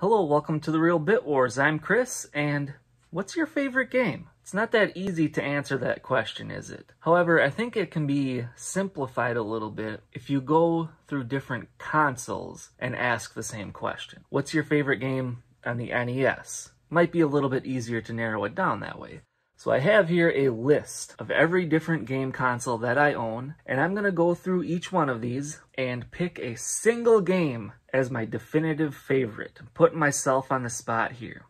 Hello, welcome to The Real Bit Wars. I'm Chris, and what's your favorite game? It's not that easy to answer that question, is it? However, I think it can be simplified a little bit if you go through different consoles and ask the same question. What's your favorite game on the NES? Might be a little bit easier to narrow it down that way. So I have here a list of every different game console that I own, and I'm going to go through each one of these and pick a single game as my definitive favorite. I'm putting myself on the spot here.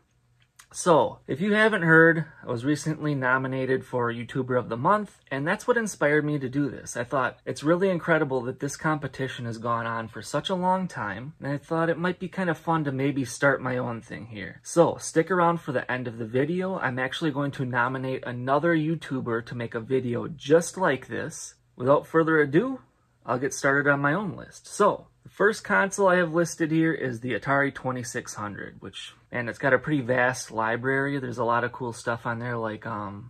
So, if you haven't heard, I was recently nominated for YouTuber of the Month, and that's what inspired me to do this. I thought it's really incredible that this competition has gone on for such a long time, and I thought it might be kind of fun to maybe start my own thing here. So, stick around for the end of the video. I'm actually going to nominate another YouTuber to make a video just like this. Without further ado, I'll get started on my own list. So, the first console I have listed here is the Atari 2600, and it's got a pretty vast library. There's a lot of cool stuff on there like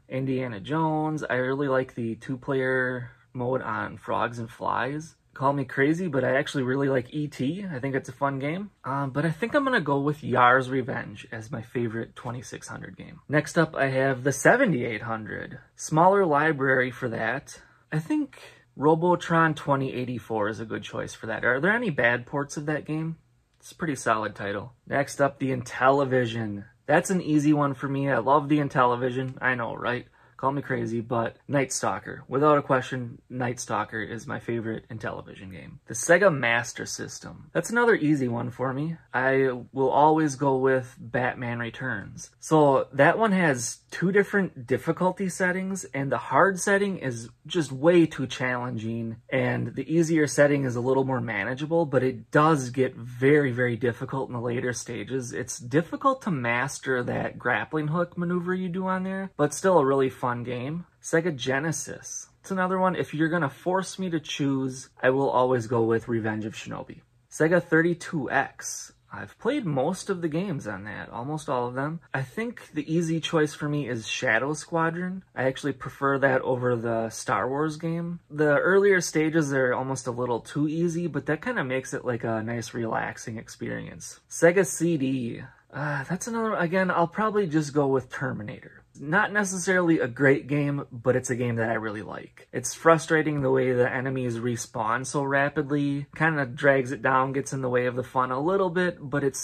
Indiana Jones. I really like the two-player mode on Frogs and Flies. Call me crazy, but I actually really like E.T. I think it's a fun game. But I think I'm going to go with Yar's Revenge as my favorite 2600 game. Next up, I have the 7800. Smaller library for that. I think Robotron 2084 is a good choice for that. Are there any bad ports of that game? It's a pretty solid title. Next up, the Intellivision. That's an easy one for me. I love the Intellivision. I know, right? Call me crazy, but Night Stalker. Without a question, Night Stalker is my favorite Intellivision game. The Sega Master System. That's another easy one for me. I will always go with Batman Returns. So that one has two different difficulty settings, and the hard setting is just way too challenging, and the easier setting is a little more manageable, but it does get very, very difficult in the later stages. It's difficult to master that grappling hook maneuver you do on there, but still a really fun game. Sega Genesis. It's another one. If you're gonna force me to choose, I will always go with Revenge of Shinobi. Sega 32X. I've played most of the games on that, almost all of them. I think the easy choice for me is Shadow Squadron. I actually prefer that over the Star Wars game. The earlier stages are almost a little too easy, but that kind of makes it like a nice relaxing experience. Sega CD. That's another, again, I'll probably just go with Terminator. Not necessarily a great game, but it's a game that I really like. It's frustrating the way the enemies respawn so rapidly, kind of drags it down, gets in the way of the fun a little bit, but it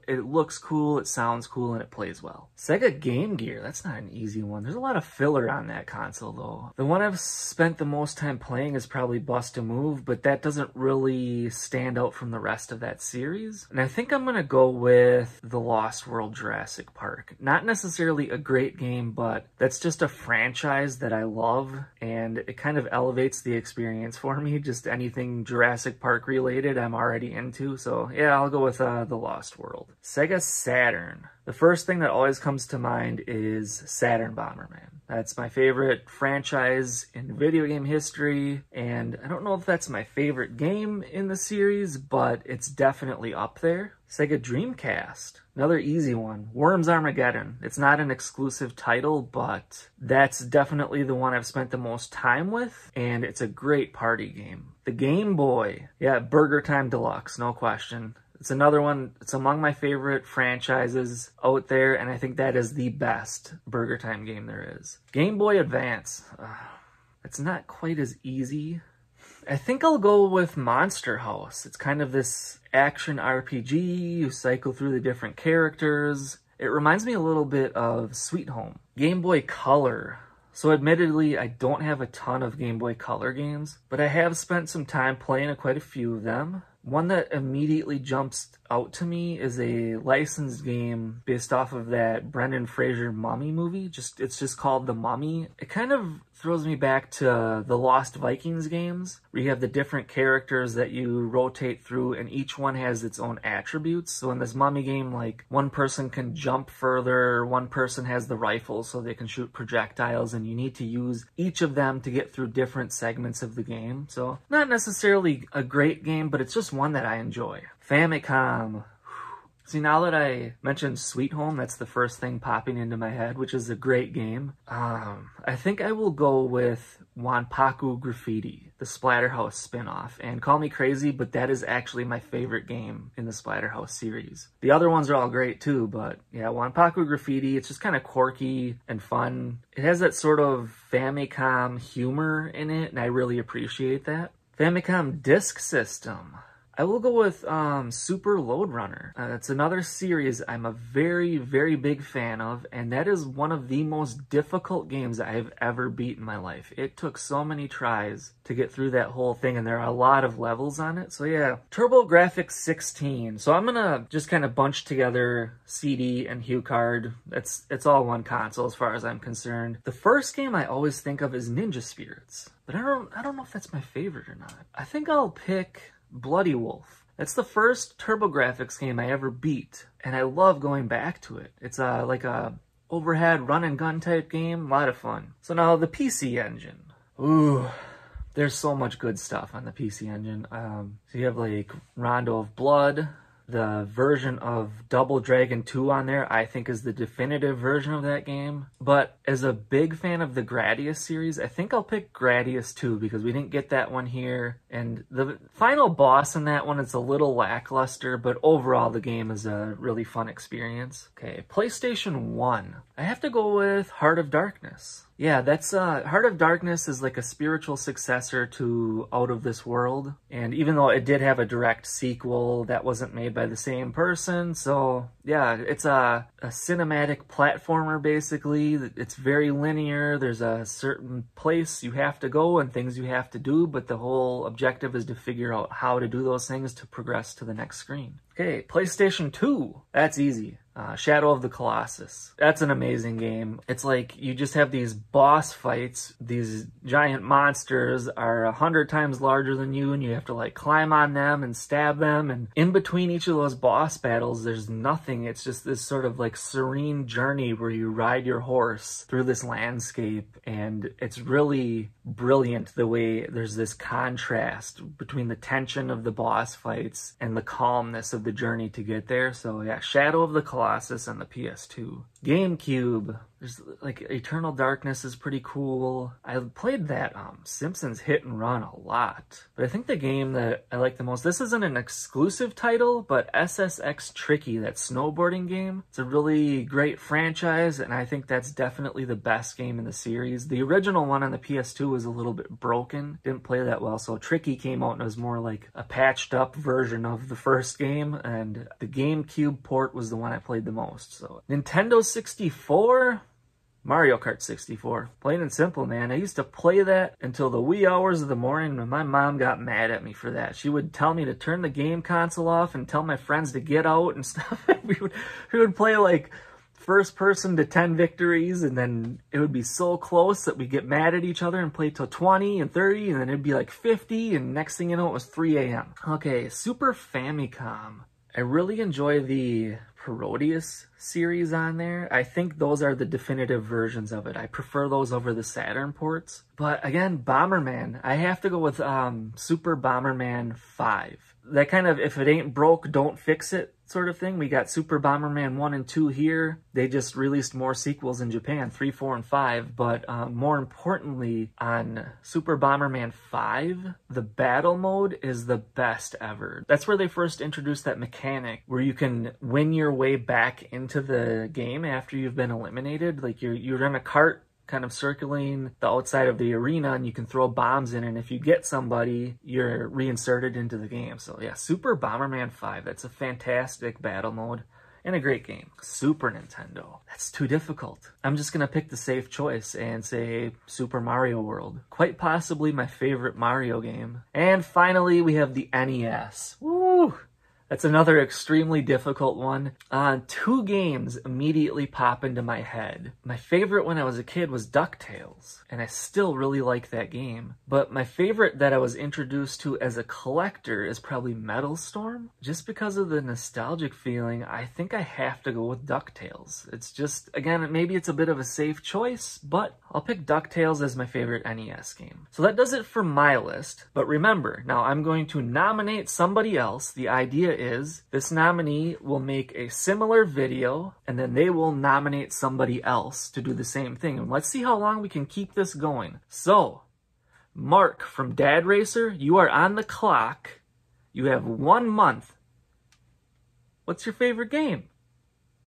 looks cool, it sounds cool, and it plays well. Sega Game Gear, that's not an easy one. There's a lot of filler on that console though. The one I've spent the most time playing is probably Bust a Move, but that doesn't really stand out from the rest of that series. And I think I'm gonna go with The Lost World Jurassic Park. Not necessarily a great game, but that's just a franchise that I love, and it kind of elevates the experience for me. Just anything Jurassic Park related I'm already into, so yeah, I'll go with The Lost World. Sega Saturn. The first thing that always comes to mind is Saturn Bomberman. That's my favorite franchise in video game history, and I don't know if that's my favorite game in the series, but it's definitely up there. Sega Dreamcast. Another easy one. Worms Armageddon. It's not an exclusive title, but that's definitely the one I've spent the most time with, and it's a great party game. The Game Boy. Yeah, Burger Time Deluxe, no question. It's another one, it's among my favorite franchises out there, and I think that is the best Burger Time game there is. Game Boy Advance. It's not quite as easy. I think I'll go with Monster House. It's kind of this action RPG. You cycle through the different characters. It reminds me a little bit of Sweet Home. Game Boy Color. So admittedly, I don't have a ton of Game Boy Color games, but I have spent some time playing quite a few of them. One that immediately jumps out to me is a licensed game based off of that Brendan Fraser Mummy movie. It's just called The Mummy. It kind of throws me back to the Lost Vikings games, where you have the different characters that you rotate through, and each one has its own attributes. So in this Mummy game, like, one person can jump further, one person has the rifle so they can shoot projectiles, and you need to use each of them to get through different segments of the game. So not necessarily a great game, but it's just one that I enjoy. Famicom. See, now that I mentioned Sweet Home, that's the first thing popping into my head, which is a great game. I think I will go with Wanpaku Graffiti, the Splatterhouse spin-off. And call me crazy, but that is actually my favorite game in the Splatterhouse series. The other ones are all great too, but yeah, Wanpaku Graffiti, it's just kind of quirky and fun. It has that sort of Famicom humor in it, and I really appreciate that. Famicom Disk System. I will go with Super Load Runner. It's another series I'm a very, very big fan of, and that is one of the most difficult games I have ever beat in my life. It took so many tries to get through that whole thing, and there are a lot of levels on it. So yeah, TurboGrafx 16. So I'm gonna just kind of bunch together CD and HuCard. It's all one console as far as I'm concerned. The first game I always think of is Ninja Spirits, but I don't know if that's my favorite or not. I think I'll pick Bloody Wolf. That's the first TurboGrafx game I ever beat, and I love going back to it. It's like a overhead run and gun type game, a lot of fun. So now the PC Engine. Ooh, there's so much good stuff on the PC Engine. So you have like Rondo of Blood. The version of Double Dragon 2 on there, I think, is the definitive version of that game. But as a big fan of the Gradius series, I think I'll pick Gradius 2 because we didn't get that one here. And the final boss in that one is a little lackluster, but overall the game is a really fun experience. Okay, PlayStation 1. I have to go with Heart of Darkness. Yeah, that's Heart of Darkness is like a spiritual successor to Out of This World. And even though it did have a direct sequel, that wasn't made by the same person. So yeah, it's a cinematic platformer basically. It's very linear. There's a certain place you have to go and things you have to do, but the whole objective is to figure out how to do those things to progress to the next screen. Okay, PlayStation 2. That's easy. Shadow of the Colossus. That's an amazing game. It's like you just have these boss fights. These giant monsters are 100 times larger than you, and you have to like climb on them and stab them. And in between each of those boss battles, there's nothing. It's just this sort of like serene journey where you ride your horse through this landscape. And it's really brilliant the way there's this contrast between the tension of the boss fights and the calmness of the journey to get there. So yeah, Shadow of the Colossus on the PS2. GameCube. There's like Eternal Darkness is pretty cool. I played that Simpsons Hit and Run a lot. But I think the game that I like the most, this isn't an exclusive title, but SSX Tricky, that snowboarding game. It's a really great franchise, and I think that's definitely the best game in the series. The original one on the PS2 was a little bit broken. Didn't play that well, so Tricky came out and it was more like a patched up version of the first game, and the GameCube port was the one I played the most. So Nintendo 64, Mario Kart 64. Plain and simple, man. I used to play that until the wee hours of the morning, and my mom got mad at me for that. She would tell me to turn the game console off and tell my friends to get out and stuff. we would play like first person to 10 victories, and then it would be so close that we'd get mad at each other and play till 20 and 30, and then it'd be like 50, and next thing you know, it was 3 a.m. Okay, Super Famicom. I really enjoy the Parodius series on there. I think those are the definitive versions of it. I prefer those over the Saturn ports. But again, Bomberman. I have to go with Super Bomberman 5. That kind of, if it ain't broke, don't fix it sort of thing. We got Super Bomberman 1 and 2 here. They just released more sequels in Japan, 3, 4, and 5. But more importantly, on Super Bomberman 5, the battle mode is the best ever. That's where they first introduced that mechanic where you can win your way back into the game after you've been eliminated. Like you're in a cart kind of circling the outside of the arena, and you can throw bombs in, and if you get somebody, you're reinserted into the game. So yeah, Super Bomberman 5, that's a fantastic battle mode and a great game. Super Nintendo. That's too difficult. I'm just gonna pick the safe choice and say Super Mario World. Quite possibly my favorite Mario game. And finally, we have the NES. Woo! That's another extremely difficult one. Two games immediately pop into my head. My favorite when I was a kid was DuckTales, and I still really like that game. But my favorite that I was introduced to as a collector is probably Metal Storm. Just because of the nostalgic feeling, I think I have to go with DuckTales. It's just, again, maybe it's a bit of a safe choice, but I'll pick DuckTales as my favorite NES game. So that does it for my list. But remember, now I'm going to nominate somebody else. The idea is this nominee will make a similar video and then they will nominate somebody else to do the same thing. And let's see how long we can keep this going. So, Mark from Dad Racer, you are on the clock. You have 1 month. What's your favorite game?